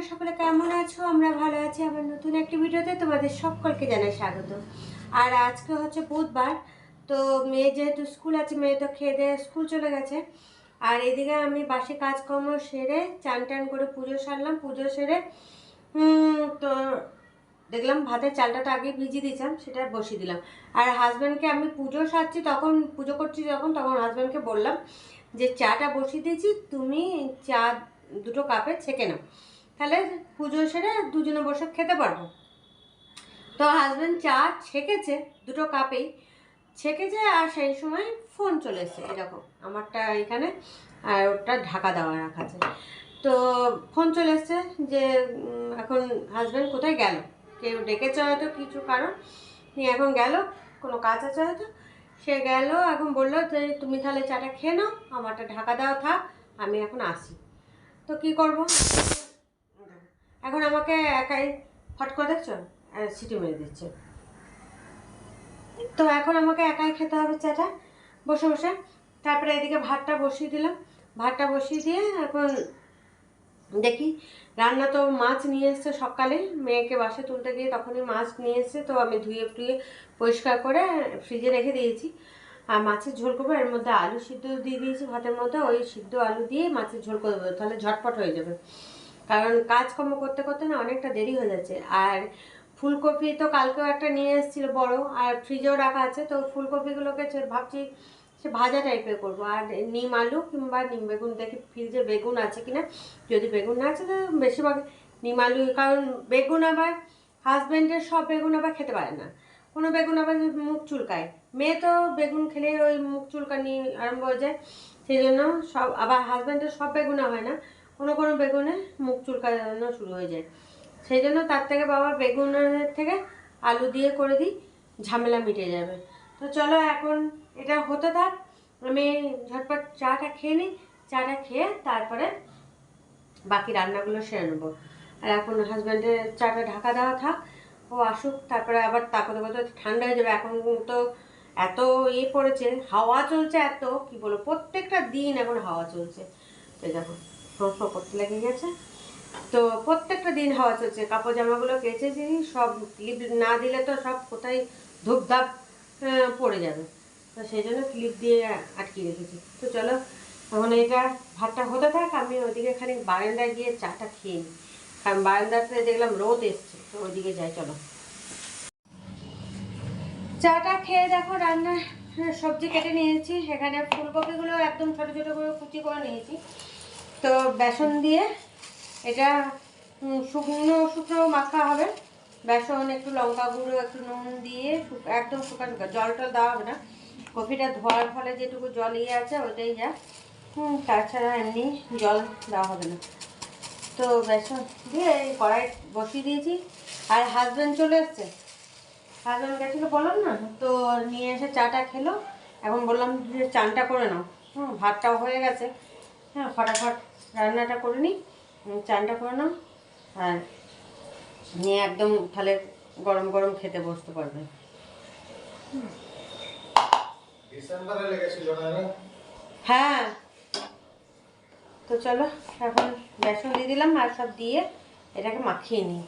তোমরা সকলে কেমন আছো? আমরা ভালো আছি। আবার নতুন একটি ভিডিওতে তোমাদের সকলকে জানাই স্বাগত। আর আজকে হচ্ছে বুধবার, তো মেয়ে যেহেতু স্কুল আছে, মেয়ে তো খেয়ে দিয়ে স্কুল চলে গেছে। আর এদিকে আমি বাসি কাজকর্ম সেরে চান টান করে পুজো সারলাম। পুজো সেরে তো দেখলাম ভাতের চালটা তো আগে ভিজিয়ে দিয়েছিলাম, সেটা বসিয়ে দিলাম। আর হাজব্যান্ডকে আমি পুজো সারছি, তখন পুজো করছি তখন হাজব্যান্ডকে বললাম যে চাটা বসিয়ে দিয়েছি, তুমি চা দুটো কাপে ছেঁকে নাও, তাহলে পুজো সেরে দুজনে বসে খেতে পারবো। তো হাজব্যান্ড চা ছেঁকেছে, দুটো কাপেই ছেঁকেছে। আর সেই সময় ফোন চলে এসছে, এরকম আমারটা এখানে আর ওটা ঢাকা দেওয়া রাখা আছে। তো ফোন চলে এসছে যে এখন হাজব্যান্ড কোথায় গেল, কেউ ডেকেছে হয়তো কিছু কারণ নিয়ে, এখন গেল, কোনো কাজ আছে হয়তো, সে গেল। এখন বললো যে তুমি তাহলে চাটা খেয়ে নাও, আমারটা ঢাকা দেওয়া থাক, আমি এখন আসি। তো কী করবো, এখন আমাকে একাই ফট করে দেখছো সিটি মেরে দিচ্ছে। তো এখন আমাকে একাই খেতে হবে চাটা বসে বসে। তারপরে এদিকে ভাতটা বসিয়ে দিলাম। ভাতটা বসিয়ে দিয়ে এখন দেখি রান্না, তো মাছ নিয়ে এসছে সকালে, মেয়েকে বাসে তুলতে গিয়ে তখনই মাছ নিয়ে এসছে। তো আমি ধুয়ে টুয়ে পরিষ্কার করে ফ্রিজে রেখে দিয়েছি। আর মাছের ঝোল করবো, এর মধ্যে আলু সিদ্ধ দিয়ে দিয়েছি ভাতের মধ্যে, ওই সিদ্ধ আলু দিয়ে মাছের ঝোল করে দেবো, তাহলে ঝটপট হয়ে যাবে। কারণ কাজকর্ম করতে করতে না অনেকটা দেরি হয়ে যাচ্ছে। আর ফুলকপি তো কালকেও একটা নিয়ে এসেছিলো বড়, আর ফ্রিজেও রাখা আছে। তো ফুলকপিগুলোকে ভাবছি সে ভাজা টাইপের করবো। আর নিম আলু কিংবা নিম বেগুন, দেখি ফ্রিজে বেগুন আছে কিনা, যদি বেগুন না আছে তো বেশিরভাগ নিম আলু, কারণ বেগুন আবার হাজব্যান্ডের সব বেগুন আবার খেতে পারে না, কোনো বেগুন আবার মুখ চুলকায়। মেয়ে তো বেগুন খেলে ওই মুখ চুলকানি আরম্ভ হয়ে যায়, সেই জন্য সব, আবার হাজব্যান্ডের সব বেগুনে হয় না, কোনো কোনো বেগুনে মুখ চুলকানো শুরু হয়ে যায়। সেই জন্য তার থেকে বাবা বেগুনের থেকে আলু দিয়ে করে দিই, ঝামেলা মিটে যাবে। তো চলো এখন এটা হতে থাক, আমি ঝটপট চাটা খেয়ে নিই। চাটা খেয়ে তারপরে বাকি রান্নাগুলো সেরে নেবো। আর এখন হাজব্যান্ডের চাটা ঢাকা দেওয়া থাক, ও আসুক, তারপরে আবার তারপরে ঠান্ডা হয়ে যাবে। এখন তো এত পড়েছে, হাওয়া চলছে এত, কি বলবো, প্রত্যেকটা দিন এখন হাওয়া চলছে। তো দেখো ফ্রো করতে লেগে গেছে, তো প্রত্যেকটা দিন হাওয়া চলছে। কাপড় জামাগুলো কেচেছি, সব ক্লিপ না দিলে তো সব কোথায় ধূপধাপ পড়ে যাবে, তো সেই জন্য ক্লিপ দিয়ে আটকে রেখেছি। তো চলো এখন এটা ভাতটা হতে থাক, আমি ওইদিকে খালি বারান্দায় গিয়ে চাটা খেয়ে নিই, কারণ বারান্দাতে দেখলাম রোদ এসছে, তো ওইদিকে যাই। চলো চাটা খেয়ে দেখো রান্না সবজি কেটে নিয়েছি, এখানে ফুলকপিগুলো একদম ছোটো ছোটো করে কুচি করে নিয়েছি। তো বেসন দিয়ে এটা শুকনো শুকনো মাখা হবে, বেসন একটু লঙ্কা গুঁড়ো একটু নুন দিয়ে একদম শুকানো, জল টল দেওয়া হবে না, কপিটা ধোয়ার ফলে যেটুকু জল আছে ওইটাই যা, তাছাড়া এমনি জল দেওয়া হবে না। তো বেসন দিয়ে এই কড়াই বসিয়ে দিয়েছি। আর হাজব্যান্ড চলে এসছে, হাজব্যান্ড গেছিলো বললাম না, তো নিয়ে এসে চাটা খেলো। এখন বললাম যে চানটা করে নাও, ভাতটাও হয়ে গেছে, হ্যাঁ ফটাফট রান্নাটা করে নিই, চানটা করে নাও, আর নিয়ে একদম তাহলে গরম গরম খেতে বসতে পারবে। হ্যাঁ, তো চলো এখন বেসন দিয়ে দিলাম, আর সব দিয়ে এটাকে মাখিয়ে নিই।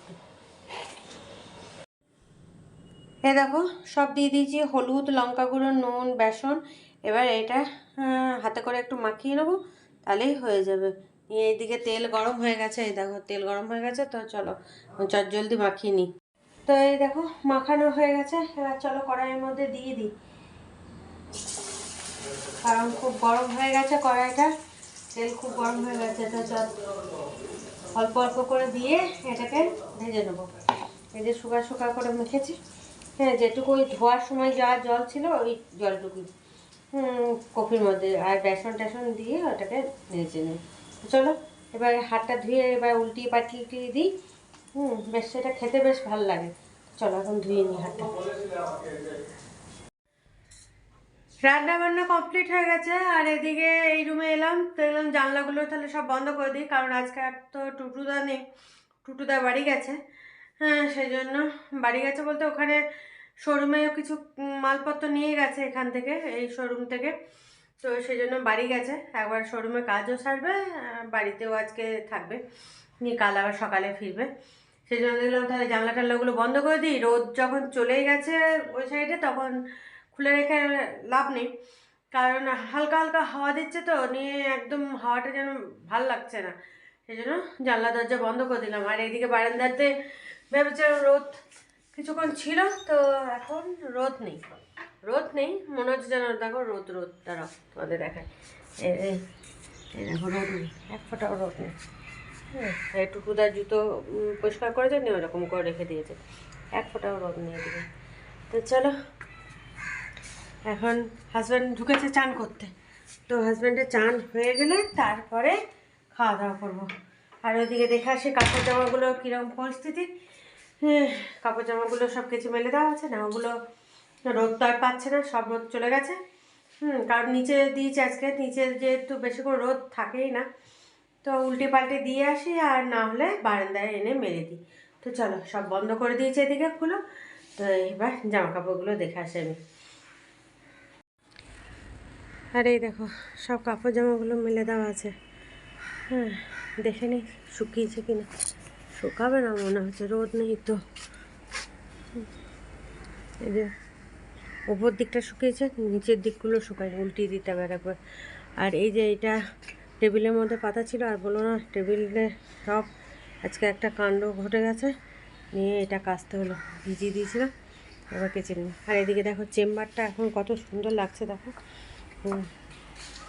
এ দেখো সব দিয়ে দিয়েছি, হলুদ, লঙ্কা গুঁড়ো, নুন, বেসন। এবার এটা হাতে করে একটু মাখিয়ে নেবো, তাহলেই হয়ে যাবে। এইদিকে তেল গরম হয়ে গেছে, এই দেখো তেল গরম হয়ে গেছে, তো চলো চট জলদি মাখিয়ে নিই। তো এই দেখো মাখানো হয়ে গেছে, এবার চলো কড়াইয়ের মধ্যে দিয়ে দিই, কারণ খুব গরম হয়ে গেছে কড়াইটা, তেল খুব গরম হয়ে গেছে। তো চল অল্প অল্প করে দিয়ে এটাকে ভেজে নেবো। এই যে শুকা শুকা করে মেখেছি, হ্যাঁ যেটুকু ওই ধোয়ার সময় যা জল ছিল ওই জলটুকু কপির মধ্যে, আর বেসন টেসন দিয়ে ওটাকে ভেজে নিই। চলো এবার হাতটা ধুয়ে এবার উল্টিয়ে পাল্টিয়ে দিই, বেশ সেটা খেতে বেশ ভালো লাগে। চলো এখন ধুয়ে নিই হাতটা। রান্না বান্না কমপ্লিট হয়ে গেছে, আর এদিকে এই রুমে এলাম, তো এলাম জানলাগুলো তাহলে সব বন্ধ করে দিই, কারণ আজকে আর তো টুটুদা নেই, টুটুদা বাড়ি গেছে। হ্যাঁ সেই জন্য বাড়ি গেছে বলতে ওখানে শোরুমেও কিছু মালপত্র নিয়ে গেছে এখান থেকে, এই শোরুম থেকে, তো সেই জন্য বাড়ি গেছে, একবার শোরুমে কাজও সারবে, বাড়িতেও আজকে থাকবে। নিয়ে কাল আবার সকালে ফিরবে। সেই জন্য দেখলাম তাহলে জানলা টানলাগুলো বন্ধ করে দিই, রোদ যখন চলেই গেছে ওই সাইডে তখন খুলে রেখে লাভ নেই, কারণ হালকা হালকা হাওয়া দিচ্ছে তো, নিয়ে একদম হাওয়াটা যেন ভাল লাগছে না, সেই জন্য জানলা দরজা বন্ধ করে দিলাম। আর এইদিকে বারান্দাতে ভেবেছিলাম রোদ কিছুক্ষণ ছিল, তো এখন রোদ নেই, রোদ নেই মনে হচ্ছে যেন, দেখো রোদ রোদ দাঁড়াও তোমাদের দেখায়, এই দেখো রোদ নেই, এক ফোঁটাও রোদ নেই। হ্যাঁ, এই টুকুদার জুতো পরিষ্কার করে দেয়নি, ওরকম করে রেখে দিয়েছে, এক ফোঁটাও রোদ নেই এদিকে। তো চলো, এখন হাজব্যান্ড ঢুকেছে চান করতে, তো হাজব্যান্ডের চান হয়ে গেলে তারপরে খাওয়া দাওয়া করবো। আর ওইদিকে দেখে আসি কাপড় জামাগুলো কীরকম পরিস্থিতি। কাপড় জামাগুলো সব কিছু মেলে দেওয়া আছে না, ওগুলো রোদ তো আর পাচ্ছে না, সব রোদ চলে গেছে। কারণ নিচে দিয়েছি আজকে, নিচে যেহেতু বেশি করে রোদ থাকেই না, তো উল্টে পাল্টে দিয়ে আসি, আর না হলে বারান্দায় এনে মেলে দিই। তো চলো, সব বন্ধ করে দিয়েছি এদিকে খুলো, তো এবার জামা কাপড়গুলো দেখে আসি আমি। আর এই দেখো সব কাপড় জামাগুলো মেলে দেওয়া আছে। হ্যাঁ, দেখে নিই শুকিয়েছে কিনা, শুকাবে না মনে হচ্ছে, রোদ নেই তো। এই যে ওপর দিকটা শুকিয়েছে, নিচের দিকগুলো শুকায়নি, উল্টিয়ে দিতে হবে একবার। আর এই যে এটা টেবিলের মধ্যে পাতা ছিল, আর বলো না টেবিলে সব আজকে একটা কাণ্ড ঘটে গেছে, নিয়ে এটা কাচতে হলো, ভিজিয়ে দিয়েছিলাম, এবার কেচে নিই। আর এদিকে দেখো চেম্বারটা এখন কত সুন্দর লাগছে, দেখো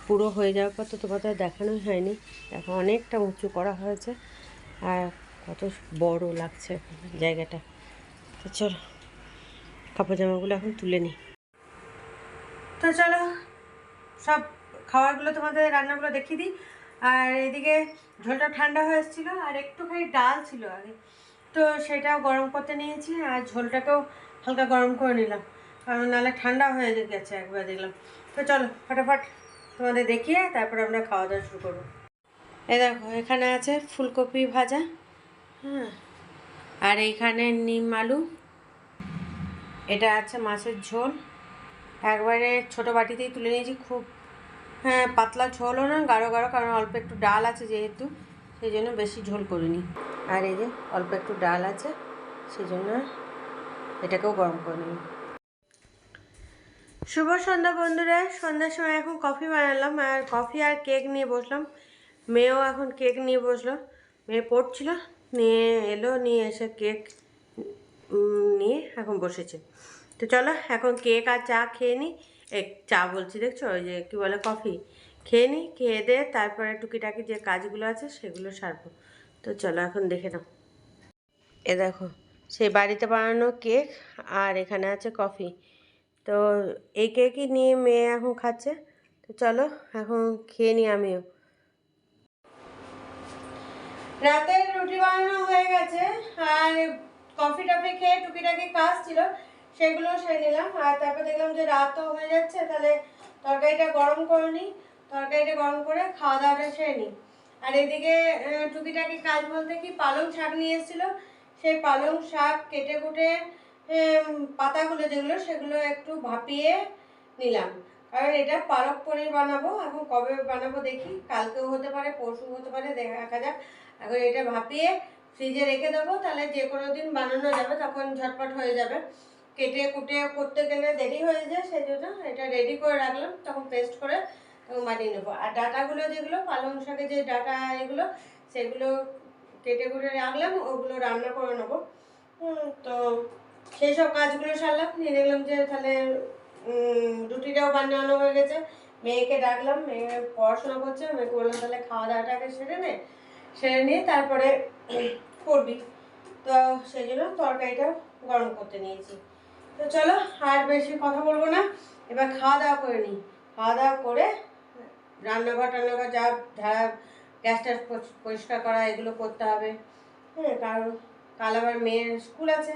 পুরো হয়ে যাওয়ার পর তো তোমাদের দেখানোই হয়নি, দেখো অনেকটা উঁচু করা হয়েছে, আর কত বড় লাগছে জায়গাটা। তো চলো কাপড় জামাগুলো এখন তুলে নিই। তো চলো সব খাবারগুলো তোমাদের রান্নাগুলো দেখিয়ে দিই। আর এদিকে ঝোলটা ঠান্ডা হয়ে এসেছিলো, আর একটুখানি ডাল ছিল আগে, তো সেটাও গরম করতে নিয়েছি, আর ঝোলটাকেও হালকা গরম করে নিলাম, কারণ নাহলে ঠান্ডা হয়ে গেছে একবার দেখলাম। তো চলো ফটাফট তোমাদের দেখিয়ে তারপর আমরা খাওয়া দাওয়া শুরু করবো। এই দেখো এখানে আছে ফুলকপি ভাজা, হ্যাঁ, আর এইখানে নিম আলু, এটা আছে মাছের ঝোল, একবারে ছোটো বাটিতেই তুলে নিয়েছি, খুব হ্যাঁ পাতলা ঝোলও না গাঢ় গাঢ়, কারণ অল্প একটু ডাল আছে যেহেতু, সেই জন্য বেশি ঝোল করিনি। আর এই যে অল্প একটু ডাল আছে, সেই জন্য এটাকেও গরম করে নিই। শুভ সন্ধ্যা বন্ধুরা, সন্ধ্যার সময় এখন কফি বানালাম, আর কফি আর কেক নিয়ে বসলাম, মেয়েও এখন কেক নিয়ে বসলো, মেয়ে পড়ছিল, নিয়ে এলো, নিয়ে এসে কেক নিয়ে এখন বসেছে। তো চলো এখন কেক আর চা খেয়ে নিই, চা বলছি দেখছো, ওই যে কী বলে কফি খেয়ে নিই, খেয়ে দিয়ে তারপরে টুকিটাকি যে কাজগুলো আছে সেগুলো সারবো। তো চলো এখন দেখে নাও, এ দেখো সেই বাড়িতে বানানো কেক, আর এখানে আছে কফি, তো এই কেকই নিয়ে মেয়ে এখন খাচ্ছে। তো চলো এখন খেয়ে নিই আমিও। রাতের রুটি বানানো হয়ে গেছে, আর কফি টফি খেয়ে টুকিটাকি কাজ ছিল সেগুলো সেরে নিলাম, আর তারপর দেখলাম যে রাতও হয়ে যাচ্ছে, তাহলে তরকারিটা গরম করে নিই, তরকারিটা গরম করে খাওয়া দাওয়াটা সেরে নিই। আর এদিকে টুকিটাকি কাজ বলতে কি, পালং শাক নিয়ে এসেছিলো, সেই পালং শাক কেটে কুটে পাতাগুলো যেগুলো সেগুলো একটু ভাপিয়ে নিলাম, কারণ এটা পালক পনির বানাবো। এখন কবে বানাবো দেখি, কালকেও হতে পারে, পরশু হতে পারে, দেখা যাক। এখন এটা ভাপিয়ে ফ্রিজে রেখে দেবো, তাহলে যে কোনো দিন বানানো যাবে, তখন ঝটপট হয়ে যাবে, কেটে কুটে করতে গেলে দেরি হয়ে যায়, সেই জন্য এটা রেডি করে রাখলাম, তখন পেস্ট করে তখন বানিয়ে নেবো। আর ডাটাগুলো যেগুলো পালং শাকের যে ডাটা এগুলো, সেগুলো কেটে কুটে রাখলাম, ওগুলো রান্না করে নেবো। তো সেই সব কাজগুলো সারলাম, নিয়ে দেখলাম যে তাহলে রুটিটাও বানানো হয়ে গেছে, মেয়েকে ডাকলাম, মেয়ে পড়াশোনা করছে, মেয়েকে বললাম তাহলে খাওয়া দাওয়াটাকে সেরে নে, সেরে নিয়ে তারপরে করবি, তো সেই জন্য তরকারিটাও গরম করতে নিয়েছি। তো চলো আর বেশি কথা বলবো না, এবার খাওয়া দাওয়া করে নিই, খাওয়া দাওয়া করে রান্নাঘর টান্নাঘর যা ধারা, গ্যাস ট্যাস পরিষ্কার করা এগুলো করতে হবে, হ্যাঁ, কারণ কাল আবার মেয়ের স্কুল আছে,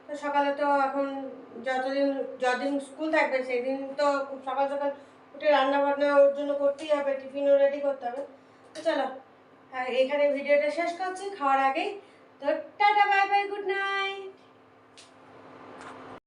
তো সকালে তো এখন যতদিন স্কুল থাকবে সেদিন তো খুব সকাল সকাল উঠে রান্না বান্না ওর জন্য করতেই হবে, টিফিনও রেডি করতে হবে। তো চলো এখানে ভিডিওটা শেষ করছি খাওয়ার আগেই, তো tata bye bye, good night.